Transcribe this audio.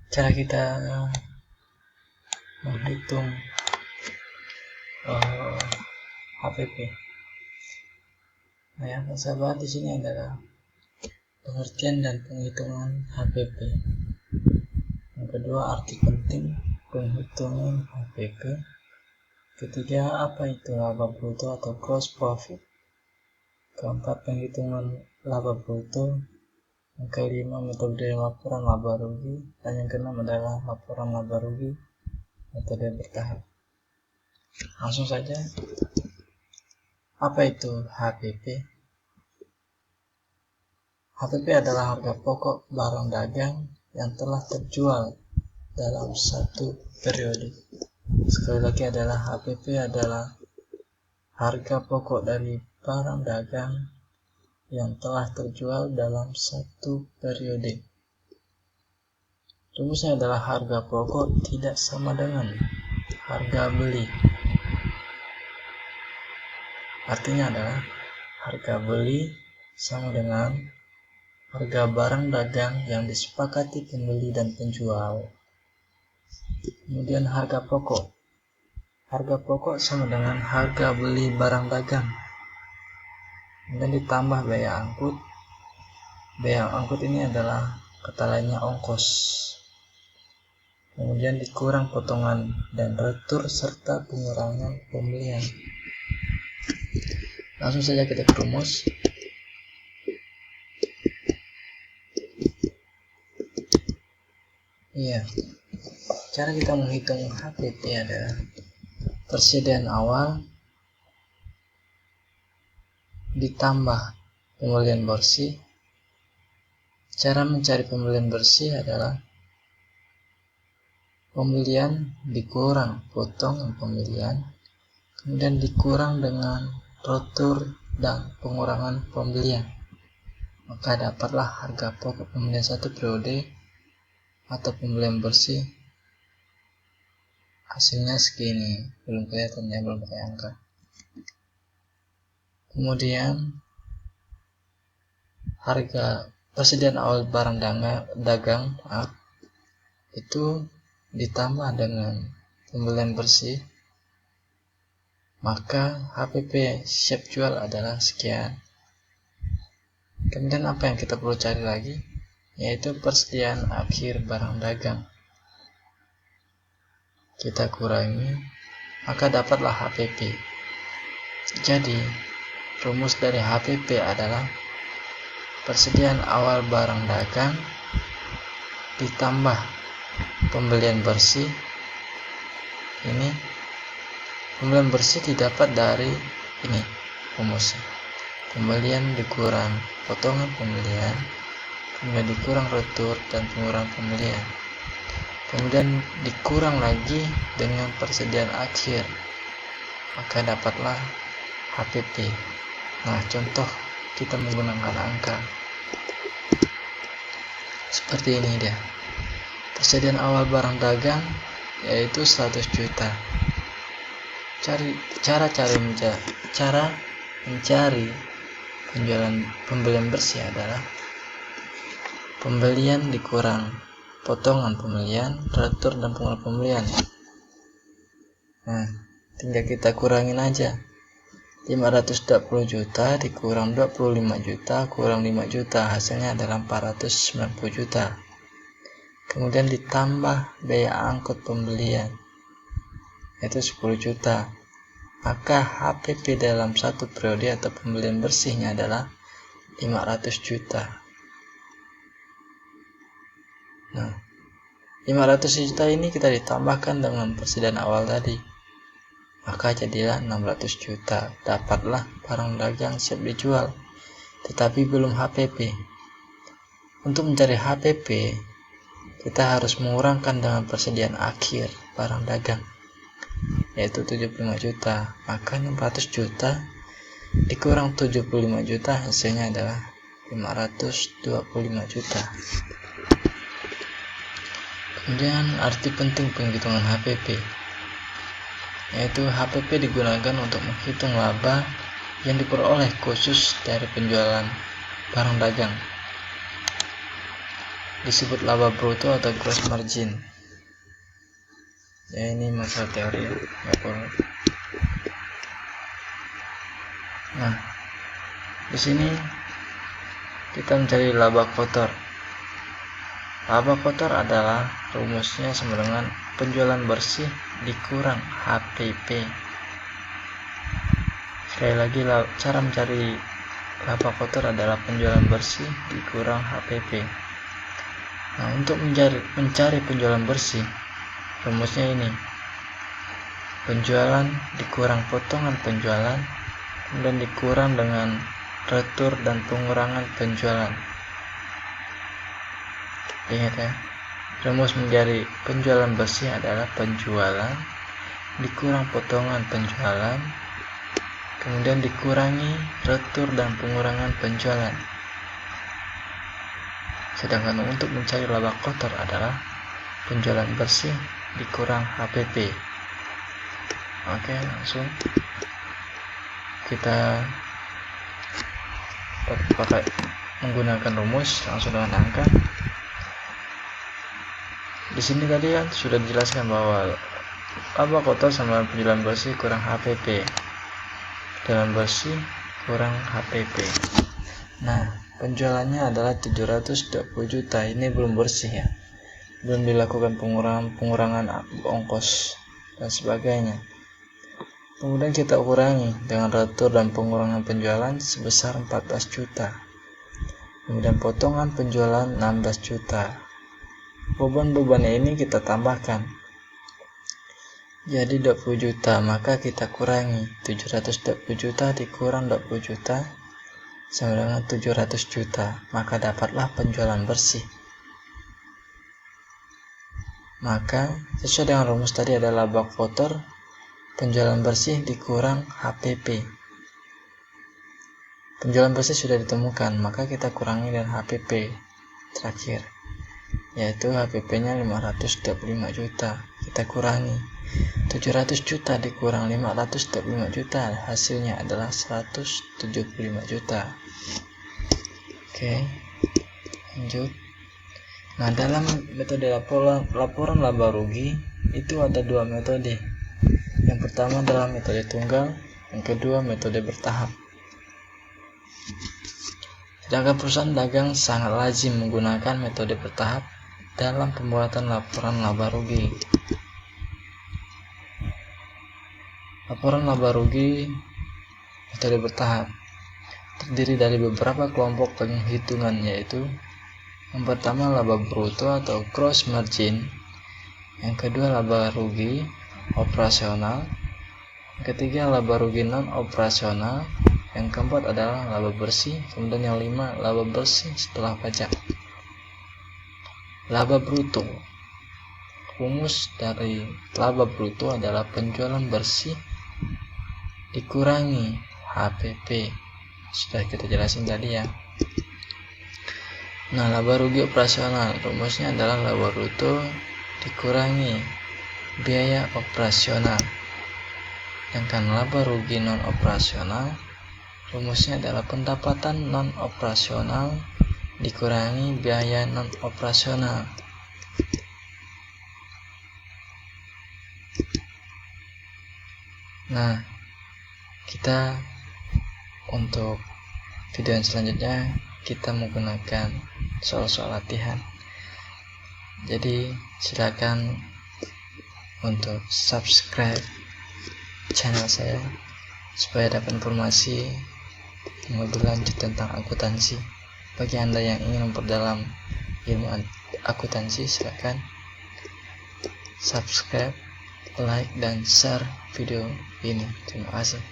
cara kita menghitung HPP. Nah, yang saya bahas di sini adalah pengertian dan penghitungan HPP. Yang kedua, arti penting penghitungan HPP. Ketiga, apa itu laba bruto atau gross profit. Keempat, penghitungan laba bruto. Yang kelima, metode laporan laba rugi. Dan yang keenam adalah laporan laba rugi metode bertahap. Langsung saja, apa itu HPP? HPP adalah harga pokok barang dagang yang telah terjual dalam satu periode. Sekali lagi, adalah HPP adalah harga pokok dari barang dagang yang telah terjual dalam satu periode. Rumusnya adalah harga pokok tidak sama dengan harga beli. Artinya adalah harga beli sama dengan harga barang dagang yang disepakati pembeli dan penjual. Kemudian harga pokok. Harga pokok sama dengan harga beli barang dagang. Kemudian ditambah biaya angkut. Biaya angkut ini adalah kata lainnya ongkos. Kemudian dikurang potongan dan retur serta pengurangan pembelian. Langsung saja kita ke rumus. Iya, cara kita menghitung HPP adalah persediaan awal ditambah pembelian bersih. Cara mencari pembelian bersih adalah pembelian dikurang potongan pembelian, kemudian dikurang dengan retur dan pengurangan pembelian, maka dapatlah harga pokok pembelian satu periode atau pembelian bersih. Hasilnya segini, belum kelihatan ya, belum pakai angka. Kemudian harga persediaan awal barang dagang itu ditambah dengan pembelian bersih, maka HPP siap jual adalah sekian. Kemudian apa yang kita perlu cari lagi, yaitu persediaan akhir barang dagang. Kita kurangi, maka dapatlah HPP. Jadi rumus dari HPP adalah persediaan awal barang dagang ditambah pembelian bersih. Ini pembelian bersih didapat dari ini rumusnya. Pembelian dikurang potongan pembelian, kemudian dikurang retur dan pengurangan pembelian, kemudian dikurang lagi dengan persediaan akhir, maka dapatlah HPP. Nah, contoh kita menggunakan angka seperti ini dia. Persediaan awal barang dagang yaitu 100 juta. Cara mencari pembelian bersih adalah pembelian dikurang potongan pembelian, retur dan pengurangan pembelian. Nah, tinggal kita kurangin aja. 520 juta dikurang 25 juta kurang 5 juta, hasilnya adalah 490 juta. Kemudian ditambah biaya angkut pembelian, yaitu 10 juta. Maka HPP dalam satu periode atau pembelian bersihnya adalah 500 juta. Nah, 500 juta ini kita ditambahkan dengan persediaan awal tadi, maka jadilah 600 juta. Dapatlah barang dagang siap dijual, tetapi belum HPP. Untuk mencari HPP, kita harus mengurangkan dengan persediaan akhir barang dagang, yaitu 75 juta. Maka 600 juta dikurang 75 juta, hasilnya adalah 525 juta. Kemudian arti penting penghitungan HPP, yaitu HPP digunakan untuk menghitung laba yang diperoleh khusus dari penjualan barang dagang. disebut laba bruto atau gross margin. Ya, ini masalah teori ya, nggak perlu. Nah, di sini kita mencari laba kotor. Laba kotor adalah rumusnya sama dengan penjualan bersih dikurang HPP. Sekali lagi, cara mencari laba kotor adalah penjualan bersih dikurang HPP. Nah, untuk mencari penjualan bersih, rumusnya ini: penjualan dikurang potongan penjualan, kemudian dikurang dengan retur dan pengurangan penjualan. Ingat ya, rumus mencari penjualan bersih adalah penjualan dikurang potongan penjualan, kemudian dikurangi retur dan pengurangan penjualan. Sedangkan untuk mencari laba kotor adalah penjualan bersih dikurang HPP. Oke, langsung kita pakai menggunakan rumus langsung dengan angka. Di sini tadi kan sudah dijelaskan bahwa laba kotor sama penjualan bersih kurang HPP. Penjualan bersih kurang HPP. Nah, penjualannya adalah 720 juta. Ini belum bersih ya. Belum dilakukan pengurangan ongkos dan sebagainya. Kemudian kita kurangi dengan retur dan pengurangan penjualan sebesar 14 juta. Kemudian potongan penjualan 16 juta. Beban-bebannya ini kita tambahkan. Jadi 20 juta, maka kita kurangi 720 juta dikurang 20 juta sama dengan 700 juta, maka dapatlah penjualan bersih. Maka sesuai dengan rumus tadi adalah laba kotor penjualan bersih dikurang HPP. Penjualan bersih sudah ditemukan, maka kita kurangi dengan HPP terakhir, yaitu HPP-nya 525 juta. Kita kurangi 700 juta dikurang 525 juta, hasilnya adalah 175 juta. Oke, lanjut. Nah, dalam metode laporan laba rugi itu ada dua metode. Yang pertama adalah metode tunggal, yang kedua metode bertahap. Sedangkan perusahaan dagang sangat lazim menggunakan metode bertahap dalam pembuatan laporan laba rugi. Laporan laba rugi metode bertahap terdiri dari beberapa kelompok penghitungan, yaitu yang pertama laba bruto atau gross margin, yang kedua laba rugi operasional, yang ketiga laba rugi non operasional, yang keempat adalah laba bersih, kemudian yang lima laba bersih setelah pajak. Laba bruto. Rumus dari laba bruto adalah penjualan bersih dikurangi HPP. Sudah kita jelasin tadi ya. Nah, laba rugi operasional, rumusnya adalah laba bruto dikurangi biaya operasional. Sedangkan laba rugi non operasional, rumusnya adalah pendapatan non operasional dikurangi biaya non operasional. Nah, kita untuk video yang selanjutnya kita menggunakan soal-soal latihan. Jadi silakan untuk subscribe channel saya supaya dapat informasi yang lebih lanjut tentang akuntansi. Bagi Anda yang ingin memperdalam ilmu akuntansi, silakan subscribe, like, dan share video ini. Terima kasih.